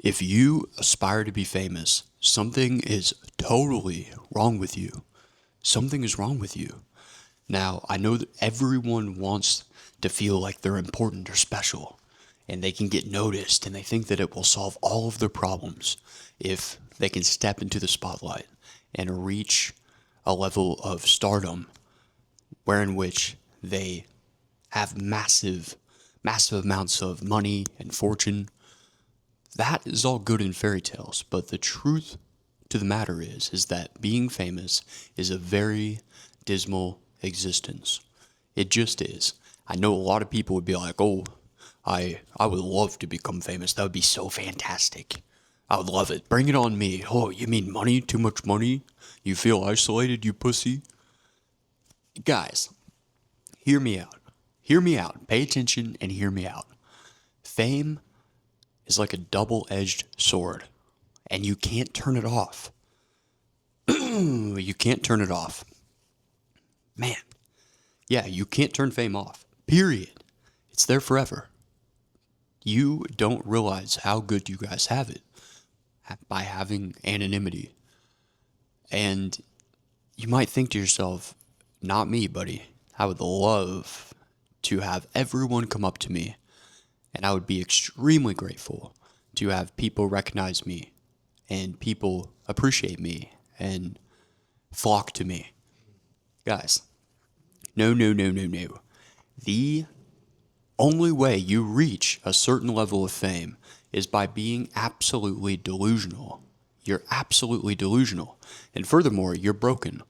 If you aspire to be famous, something is totally wrong with you. Something is wrong with you. Now, I know that everyone wants to feel like they're important or special, and they can get noticed, and they think that it will solve all of their problems if they can step into the spotlight and reach a level of stardom wherein which they have massive amounts of money and fortune. That is all good in fairy tales, but the truth to the matter is that being famous is a very dismal existence. It just is. I know a lot of people would be like, "Oh, I would love to become famous. That would be so fantastic. I would love it. Bring it on me." "Oh, you mean money? Too much money? You feel isolated, you pussy?" Guys, hear me out. Hear me out. Pay attention and hear me out. Fame is like a double-edged sword, and you can't turn it off. You can't turn it off. Man, yeah, you can't turn fame off. Period. It's there forever. You don't realize how good you guys have it by having anonymity. And you might think to yourself, not me, buddy. I would love to have everyone come up to me, and I would be extremely grateful to have people recognize me and people appreciate me and flock to me. Guys, no, no, no, no, no. The only way you reach a certain level of fame is by being absolutely delusional. You're absolutely delusional. And furthermore, you're broken.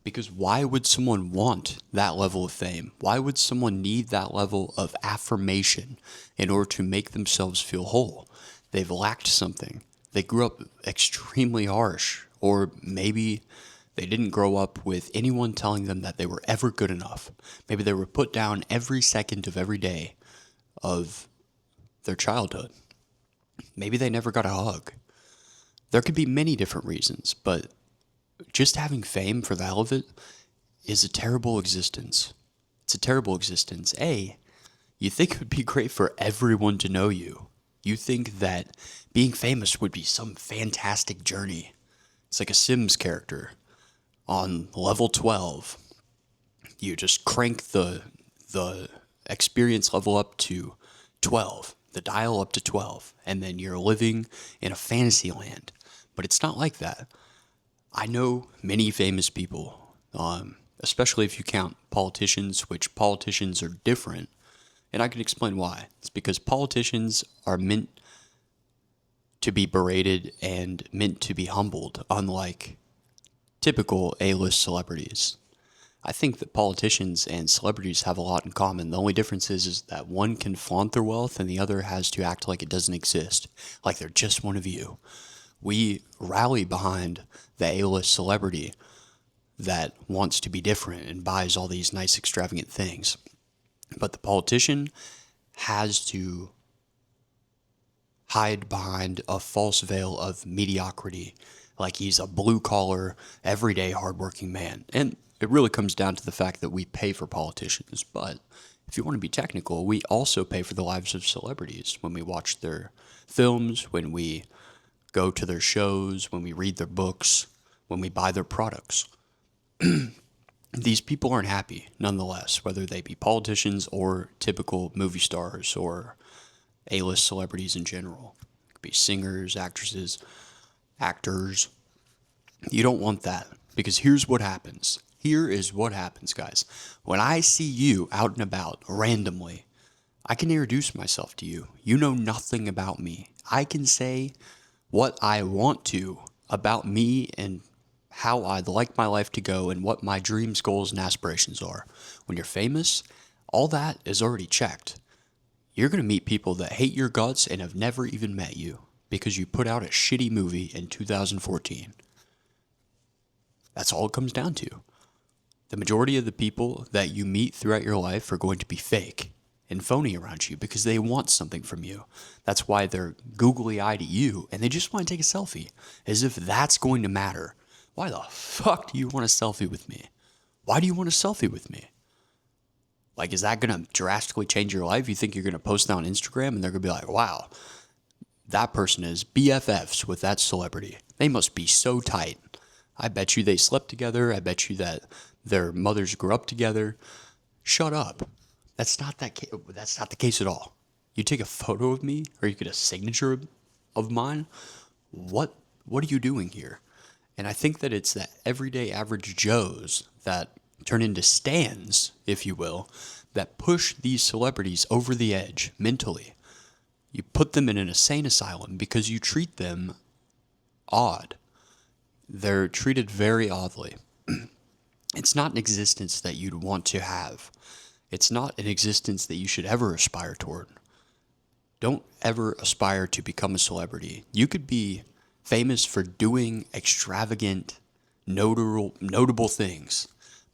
Because why would someone want that level of fame? Why would someone need that level of affirmation in order to make themselves feel whole? They've lacked something. They grew up extremely harsh, or maybe they didn't grow up with anyone telling them that they were ever good enough. Maybe they were put down every second of every day of their childhood. Maybe they never got a hug. There could be many different reasons, but just having fame for the hell of it is a terrible existence. It's a terrible existence. You think it would be great for everyone to know you. You think that being famous would be some fantastic journey. It's like a Sims character on level 12. You just crank the experience level up to 12, the dial up to 12, and then you're living in a fantasy land. But it's not like that. I know many famous people, especially if you count politicians, which politicians are different, and I can explain why. It's because politicians are meant to be berated and meant to be humbled, unlike typical A-list celebrities. I think that politicians and celebrities have a lot in common. The only difference is that one can flaunt their wealth and the other has to act like it doesn't exist, like they're just one of you. We rally behind the A-list celebrity that wants to be different and buys all these nice extravagant things. But the politician has to hide behind a false veil of mediocrity, like he's a blue-collar, everyday, hardworking man. And it really comes down to the fact that we pay for politicians. But if you want to be technical, we also pay for the lives of celebrities when we watch their films, when we go to their shows, when we read their books, when we buy their products. These people aren't happy, nonetheless, whether they be politicians or typical movie stars or A-list celebrities in general. It could be singers, actresses, actors. You don't want that, because here's what happens. Here is what happens, guys. When I see you out and about randomly, I can introduce myself to you. You know nothing about me. I can say what I want to about me and how I'd like my life to go and what my dreams, goals, and aspirations are. When you're famous, all that is already checked. You're going to meet people that hate your guts and have never even met you because you put out a shitty movie in 2014. That's all it comes down to. The majority of the people that you meet throughout your life are going to be fake and phony around you because they want something from you. That's why they're googly eyed at you and they just want to take a selfie, as if that's going to matter. Why the fuck do you want a selfie with me? Why do you want a selfie with me? Like, is that going to drastically change your life? You think you're going to post that on Instagram and they're going to be like, wow, that person is BFFs with that celebrity. They must be so tight. I bet you they slept together. I bet you that their mothers grew up together. Shut up. That's not the case at all. You take a photo of me or you get a signature of mine. What what are you doing here? And I think that it's that everyday average Joes that turn into stans, if you will, that push these celebrities over the edge mentally. You put them in an insane asylum because you treat them odd. They're treated very oddly. It's not an existence that you'd want to have. It's not an existence that you should ever aspire toward. Don't ever aspire to become a celebrity. You could be famous for doing extravagant, notable things,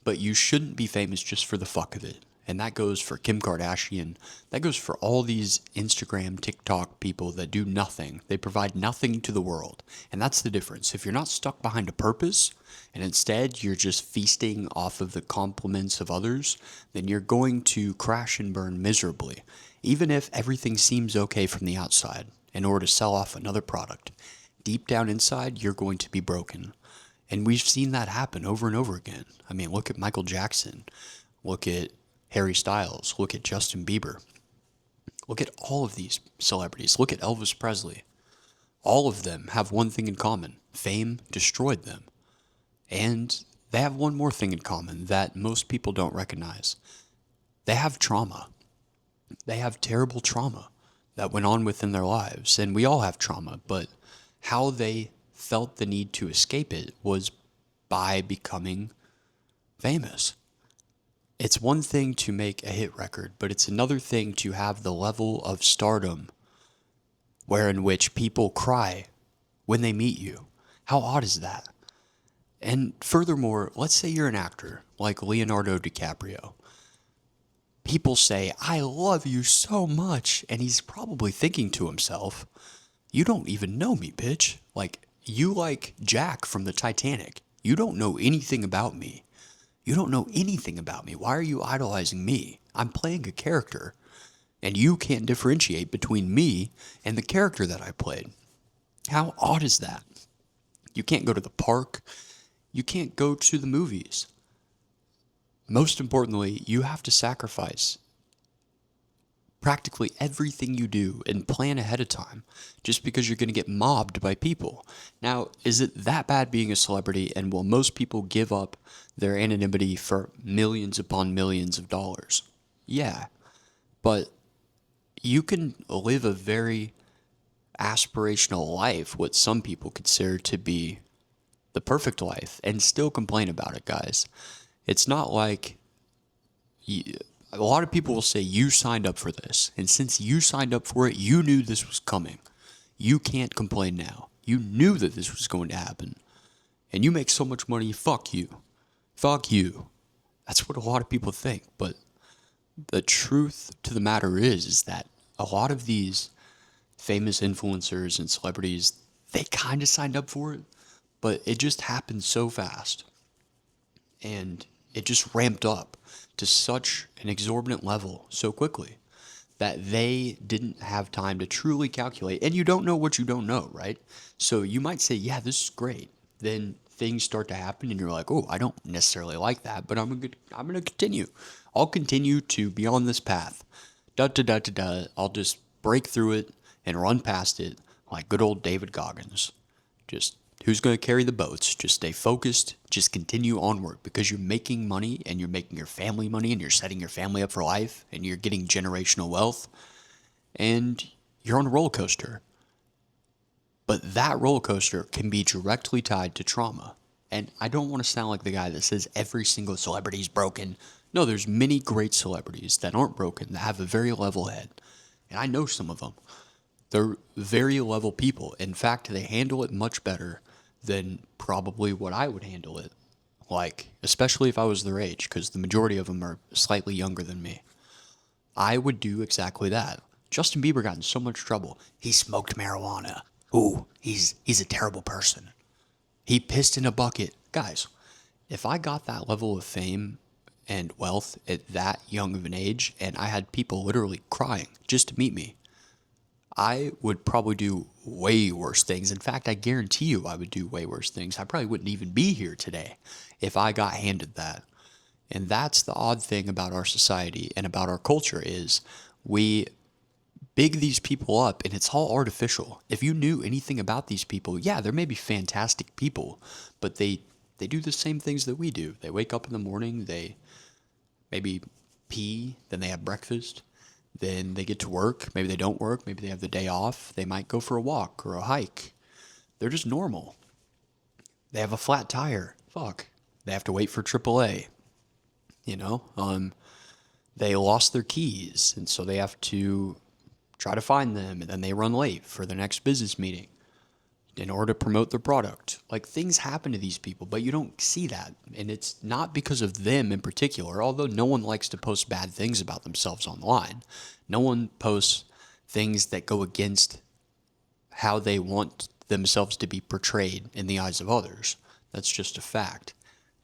but you shouldn't be famous just for the fuck of it. And that goes for Kim Kardashian. That goes for all these Instagram, TikTok people that do nothing. They provide nothing to the world. And that's the difference. If you're not stuck behind a purpose, and instead you're just feasting off of the compliments of others, then you're going to crash and burn miserably, even if everything seems okay from the outside in order to sell off another product. Deep down inside, you're going to be broken. And we've seen that happen over and over again. I mean, look at Michael Jackson. Look at Harry Styles. Look at Justin Bieber. Look at all of these celebrities. Look at Elvis Presley. All of them have one thing in common. Fame destroyed them. And they have one more thing in common that most people don't recognize. They have trauma. They have terrible trauma that went on within their lives. And we all have trauma, but how they felt the need to escape it was by becoming famous. It's one thing to make a hit record, but it's another thing to have the level of stardom wherein which people cry when they meet you. How odd is that? And furthermore, let's say you're an actor like Leonardo DiCaprio. People say, I love you so much. And he's probably thinking to himself, you don't even know me, bitch. Like, you like Jack from the Titanic. You don't know anything about me. You don't know anything about me. Why are you idolizing me? I'm playing a character. And you can't differentiate between me and the character that I played. How odd is that? You can't go to the park. You can't go to the movies. Most importantly, you have to sacrifice practically everything you do and plan ahead of time just because you're going to get mobbed by people. Now, is it that bad being a celebrity, and will most people give up their anonymity for millions upon millions of dollars? Yeah, but you can live a very aspirational life, what some people consider to be the perfect life, and still complain about it, guys. It's not like a lot of people will say you signed up for this, and since you signed up for it, you knew this was coming. You can't complain now. You knew that this was going to happen, and you make so much money. Fuck you. Fuck you. That's what a lot of people think, but the truth to the matter is that a lot of these famous influencers and celebrities, they kind of signed up for it, but it just happened so fast. And it just ramped up to such an exorbitant level so quickly that they didn't have time to truly calculate. And you don't know what you don't know, right? So you might say, yeah, this is great. Then things start to happen and you're like, oh, I don't necessarily like that, but I'm gonna continue. I'll continue to be on this path. Da da da da da. I'll just break through it and run past it like good old David Goggins. Just who's going to carry the boats? Just stay focused. Just continue onward because you're making money and you're making your family money and you're setting your family up for life and you're getting generational wealth and you're on a roller coaster. But that roller coaster can be directly tied to trauma. And I don't want to sound like the guy that says every single celebrity is broken. No, there's many great celebrities that aren't broken, that have a very level head. And I know some of them. They're very level people. In fact, they handle it much better than probably what I would handle it. Like, especially if I was their age, because the majority of them are slightly younger than me. I would do exactly that. Justin Bieber got in so much trouble. He smoked marijuana. Ooh, he's a terrible person. He pissed in a bucket. Guys, if I got that level of fame and wealth at that young of an age, and I had people literally crying just to meet me, I would probably do way worse things. In fact, I guarantee you I would do way worse things. I probably wouldn't even be here today if I got handed that. And that's the odd thing about our society and about our culture is we big these people up and it's all artificial. If you knew anything about these people, yeah, there may be fantastic people, but they do the same things that we do. They wake up in the morning, they maybe pee, then they have breakfast, then they get to work, maybe they don't work, maybe they have the day off, they might go for a walk or a hike. They're just normal. They have a flat tire. Fuck. They have to wait for AAA, you know? They lost their keys, and so they have to try to find them, and then they run late for their next business meeting in order to promote their product. Like things happen to these people, but you don't see that. And it's not because of them in particular, although no one likes to post bad things about themselves online. No one posts things that go against how they want themselves to be portrayed in the eyes of others. That's just a fact.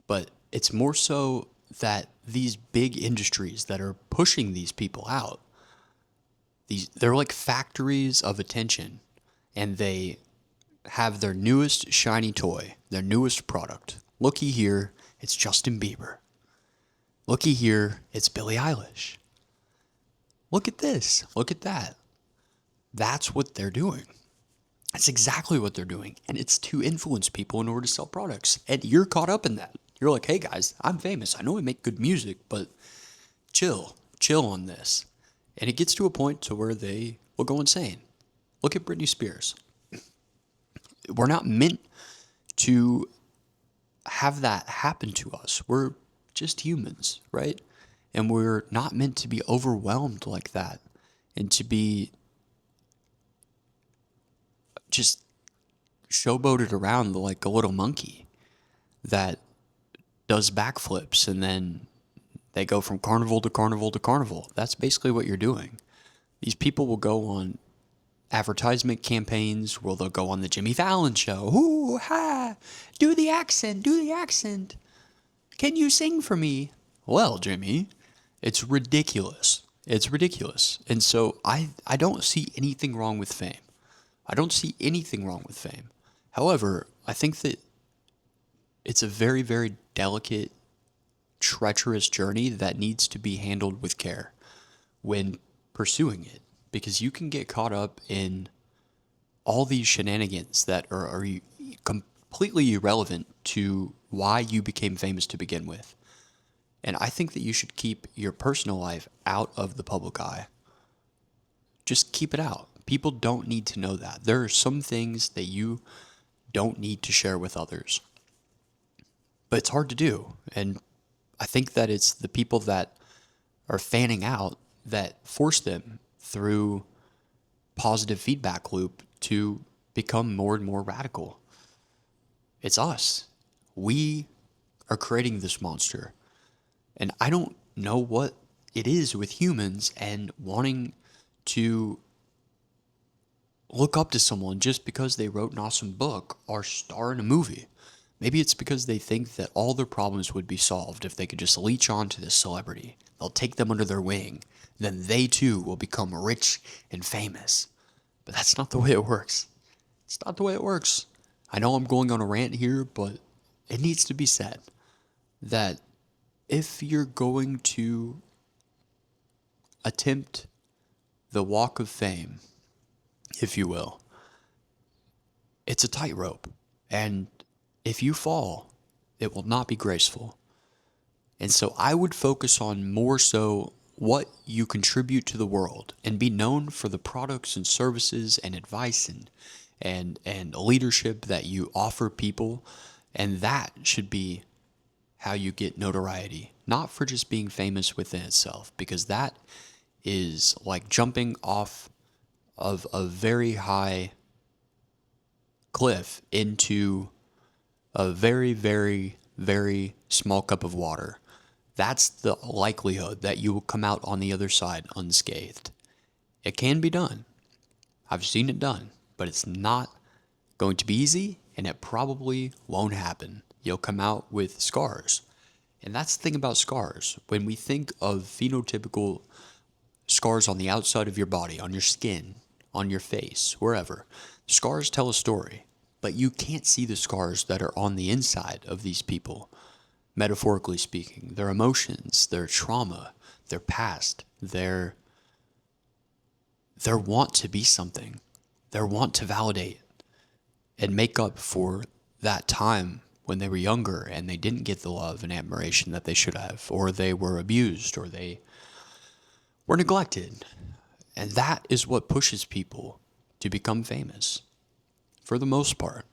But it's more so that these big industries that are pushing these people out, they're like factories of attention, and they have their newest shiny toy, their newest product. Looky here, it's Justin Bieber. Looky here, it's Billie Eilish. Look at this, look at that. That's what they're doing. That's exactly what they're doing. And it's to influence people in order to sell products. And you're caught up in that. You're like, hey guys, I'm famous. I know we make good music, but chill on this. And it gets to a point to where they will go insane. Look at Britney Spears. We're not meant to have that happen to us. We're just humans, right? And we're not meant to be overwhelmed like that and to be just showboated around like a little monkey that does backflips and then they go from carnival to carnival to carnival. That's basically what you're doing. These people will go on advertisement campaigns where they'll go on the Jimmy Fallon show. Ooh, ha, do the accent, do the accent. Can you sing for me? Well, Jimmy, it's ridiculous. It's ridiculous. And so I don't see anything wrong with fame. I don't see anything wrong with fame. However, I think that it's a very, very delicate, treacherous journey that needs to be handled with care when pursuing it, because you can get caught up in all these shenanigans that are completely irrelevant to why you became famous to begin with. And I think that you should keep your personal life out of the public eye. Just keep it out. People don't need to know that. There are some things that you don't need to share with others. But it's hard to do. And I think that it's the people that are fanning out that force them through positive feedback loop to become more and more radical. It's us. We are creating this monster. And I don't know what it is with humans and wanting to look up to someone just because they wrote an awesome book or star in a movie. Maybe it's because they think that all their problems would be solved if they could just leech on to this celebrity. They'll take them under their wing. Then they too will become rich and famous. But that's not the way it works. It's not the way it works. I know I'm going on a rant here, but it needs to be said that if you're going to attempt the walk of fame, if you will, it's a tightrope. And if you fall, it will not be graceful. And so I would focus on more so what you contribute to the world and be known for the products and services and advice and leadership that you offer people. And that should be how you get notoriety, not for just being famous within itself, because that is like jumping off of a very high cliff into a very, very, very small cup of water. That's the likelihood that you will come out on the other side unscathed. It can be done. I've seen it done, but it's not going to be easy, and it probably won't happen. You'll come out with scars. And that's the thing about scars. When we think of phenotypical scars on the outside of your body, on your skin, on your face, wherever, Scars tell a story, but you can't see the scars that are on the inside of these people, metaphorically speaking. Their emotions, their trauma, their past, their want to be something, their want to validate and make up for that time when they were younger and they didn't get the love and admiration that they should have, or they were abused, or they were neglected. And that is what pushes people to become famous, for the most part.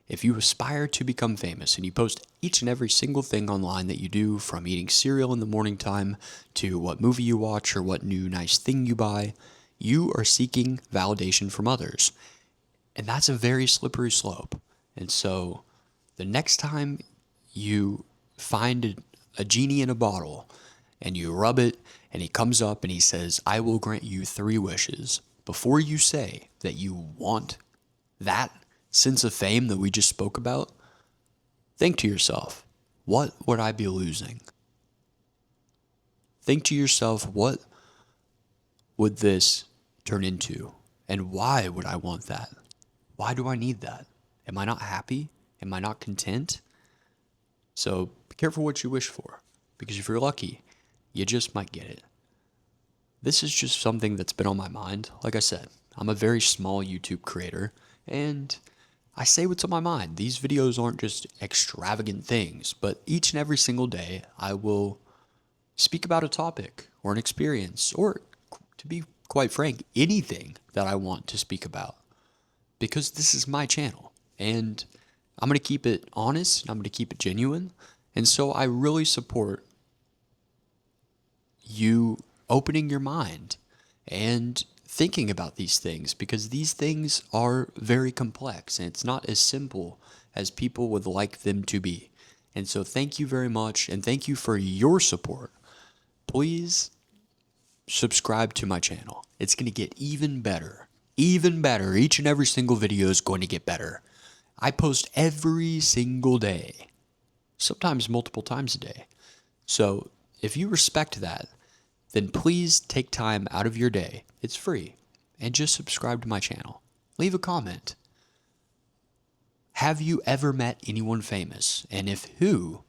If you aspire to become famous and you post each and every single thing online that you do, from eating cereal in the morning time to what movie you watch or what new nice thing you buy, you are seeking validation from others. And that's a very slippery slope. And so the next time you find a genie in a bottle and you rub it and he comes up and he says, "I will grant you 3 wishes," before you say that you want that sense of fame that we just spoke about, think to yourself, what would I be losing? Think to yourself, what would this turn into? And why would I want that? Why do I need that? Am I not happy? Am I not content? So be careful what you wish for, because if you're lucky, you just might get it. This is just something that's been on my mind. Like I said, I'm a very small YouTube creator, and I say what's on my mind. These videos aren't just extravagant things, but each and every single day I will speak about a topic or an experience, or, to be quite frank, anything that I want to speak about, because this is my channel and I'm going to keep it honest and I'm going to keep it genuine. And so I really support you opening your mind and thinking about these things, because these things are very complex and it's not as simple as people would like them to be. And so thank you very much, and thank you for your support. Please subscribe to my channel. It's going to get even better. Even better. Each and every single video is going to get better. I post every single day, sometimes multiple times a day. So if you respect that, then please take time out of your day. It's free. And just subscribe to my channel. Leave a comment. Have you ever met anyone famous? And if who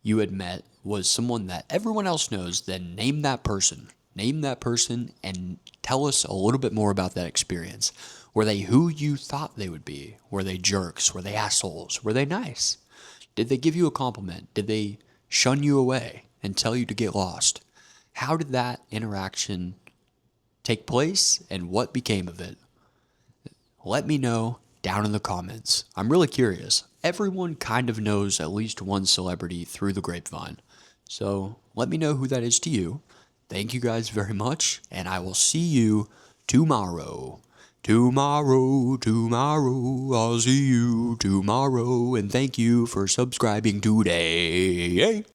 you had met was someone that everyone else knows, then name that person. Name that person and tell us a little bit more about that experience. Were they who you thought they would be? Were they jerks? Were they assholes? Were they nice? Did they give you a compliment? Did they shun you away and tell you to get lost? How did that interaction take place and what became of it? Let me know down in the comments. I'm really curious. Everyone kind of knows at least one celebrity through the grapevine. So let me know who that is to you. Thank you guys very much, and I will see you tomorrow. Tomorrow, I'll see you tomorrow, and thank you for subscribing today.